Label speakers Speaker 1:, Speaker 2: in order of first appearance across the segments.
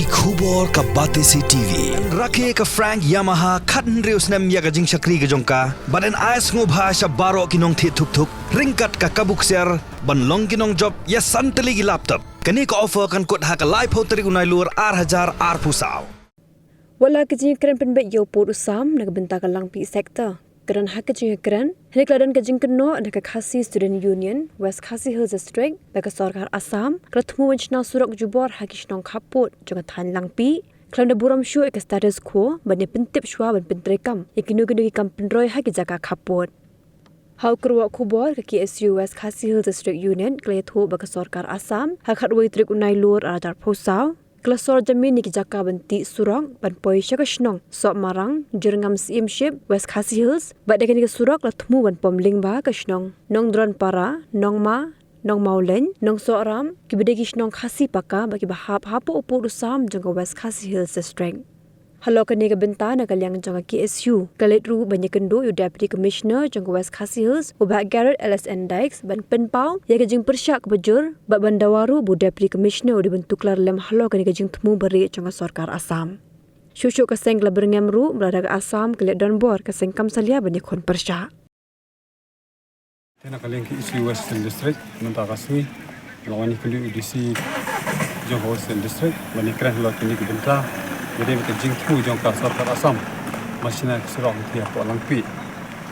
Speaker 1: ki khubor ka bate si TV rakhe ka Frank Yamaha khatn reus nem ya ga jing shakri ga jongka baden ais ngo bhasha baro kinong thi thuk thuk ringkat ka kabuk ser ban long kinong job ya santali gi laptop kani ka offer kan kot ha ka live hoteri unai lur 8000 ar pusau
Speaker 2: wala ka jing kran pen be yo por usam nagbenta ka lang pi sector kran ha ka jing kran hekladan ka jing kno na ka Khasi Student Union West Khasi Hills District da ka sarkar Assam krathmu wajna surok jubor ha kishnong khapot jonga than lang pi klan da buram shu ek status quo bane pentip shwa ban pentrekam ikinu ginu ki kampenroi ha ki jaka khapot hau kurwa khubor ka KSU West Khasi Hills District Union klethu ba ka sarkar Assam ha khatwai trik unai lur ajar phosau Klasor jamin ni jaka benti surong ban poi shakashnong so marang jurngam simship West Khasi Hills ba de ni surok la thmu ban pomling ba kashnong nong dron para nong ma nong maulen nong so ram kibede kishnong khasi paka ba ki ba hap hapo upur usam jong West Khasi Hills District Halo kani ka benta na kalyang jong KSU kaletru banyakendo yu Deputy Commissioner jong West Khasi Hills uba Garrett LSN Dykes ban penpau ya ka jing persyak bajur ba bandawaru bu Deputy Commissioner di bentuk lar lem halo kani ka jing temu beri jong sarkar Assam Shushu ka seng la berngam ru berada ka Assam kelet don bor ka seng kam salia banyakon persyak
Speaker 3: Tena kalyang KSU Western District menta kasui lawani kali UDC jong Western District bani kran lo kini ka benta jadi kita jingku jong ka sarkar Assam masina surong dia po langpi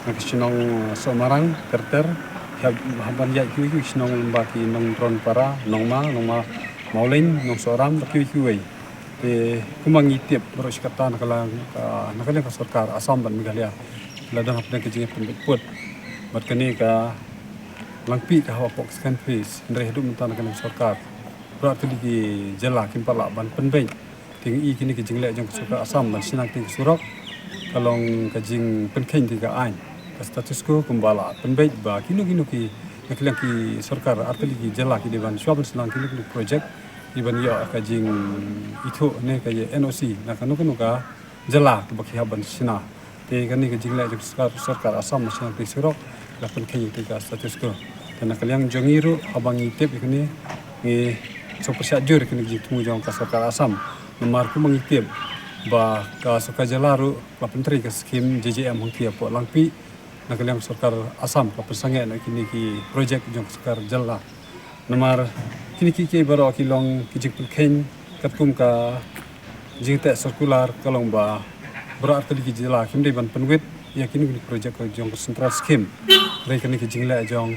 Speaker 3: nak sinong somarang terter haban ya ki sinong lembaki nong dron para nong ma maulin nong soram ki wei te kumangi tiap beros kata nakalang ka sarkar Assam ban Meghalaya ladan hapna ke jing put bat kani ka langpi ka hawa pok scan face ndre hidup mentana kan sarkar berarti di jala kin pala ban penbeng tinggi kini ke jingle jong suka Assam ban sinak ting surok kalong ka jing penken tiga ain status ko kumbala penbej ba kinu ki naklang ki sarkar arteli ki jala ki dewan shwab silang kinu project iban ya ka jing itu ne ka ye NOC na kanu ka jala ko bakhi haban sina te kani ka jingle jong sarkar Assam sinak ting surok la penken tiga status ko dan naklang jongiru abang itep ikni ni so persajur kini jitu jong ka sarkar Assam Marku mengitip bah ka suka jalaru la penteri ke skim JJM hongkia po langpi nakaliang sarkar Assam ka persange nak kini ki projek jong sarkar jalla nomor kini ki baro kilong kijik pelken katkum ka jingte sirkular kalong ba berarti ki jalla kim dei ban penwit ya kini ki projek jong central skim rei kini ki jingle jong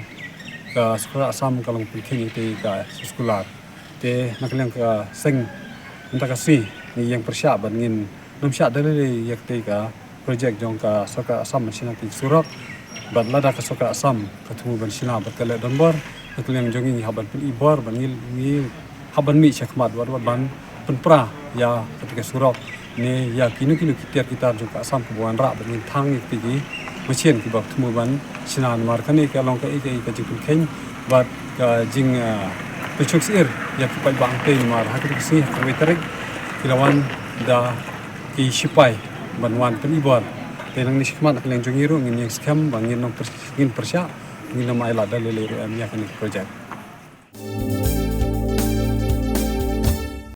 Speaker 3: ka sarkar Assam kalong pelken te ka sirkular te nakaliang ka seng Entah kasih ni yang persiapan ingin nomsyak dari yakti ka projek jong ka soka Assam masina ti surok bat lada ka soka Assam ketemu ban sina bat kale donbor betul yang jongi haban pun ibor ban ni haban mi syakmat wat ban penpra ya ketika surok ni ya kinu kita jong ka Assam kebuan rak ban thang yakti ki macien ki bak temu ban sina mar kani ka long ka ka jing ken bat ka jing Pecuk sir ya kipai bang te mar hakri sih kawiterik kilawan da ki sipai banwan penibor tenang ni sikmat nak leng jongiru ngin yang skam bangin nom persya ngin nama ila dalile am ya kan project